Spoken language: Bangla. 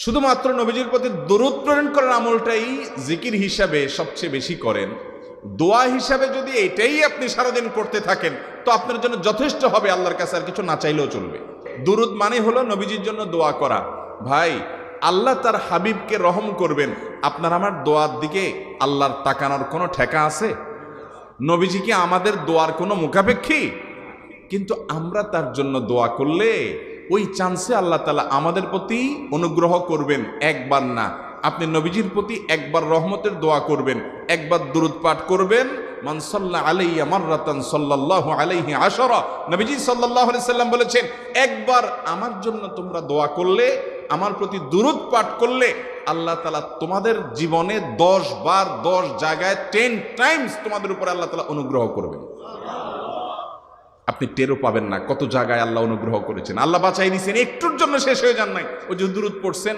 শুধুমাত্র নবীজির প্রতি দরুদ প্রেরণ করার আমলটাই জিকির হিসাবে সবচেয়ে বেশি করেন। দোয়া হিসাবে যদি এটাই আপনি সারাদিন করতে থাকেন তো আপনার জন্য যথেষ্ট হবে, আল্লাহর কাছে আর কিছু না চাইলেও চলবে। দুরুদ মানে হলো নবীজির জন্য দোয়া করা। ভাই, আল্লাহ তার হাবিবকে রহম করবেন, আপনার আমার দোয়ার দিকে আল্লাহর তাকানোর কোনো ঠেকা আছে? নবীজি কি আমাদের দোয়ার কোনো মুখাপেক্ষী? কিন্তু আমরা তার জন্য দোয়া করলে ওই চান্সে আল্লাহ তাআলা আমাদের প্রতি অনুগ্রহ করবেন। একবার না, আপনি নবীজির প্রতি একবার রহমতের দোয়া করবেন, একবার দুরূদ পাঠ করবেন। মান সাল্লা আলাইয়া মাররাতান সাল্লাল্লাহু আলাইহি আশারা, নবীজি সাল্লাল্লাহু আলাইহি সাল্লাম বলেছেন, একবার আমার জন্য তোমরা দোয়া করলে, আমার প্রতি দুরূদ পাঠ করলে, আল্লাহ তাআলা তোমাদের জীবনে 10 বার 10 জায়গায় 10 টাইমস তোমাদের উপরে আল্লাহ তাআলা অনুগ্রহ করবেন। আপনি টেরও পাবেন না কত জায়গায় আল্লাহ অনুগ্রহ করেছেন, আল্লাহ বাঁচাই দিয়েছেন, একটুর জন্য শেষ হয়ে যান নাই। ওই যে দুরূদ পড়ছেন,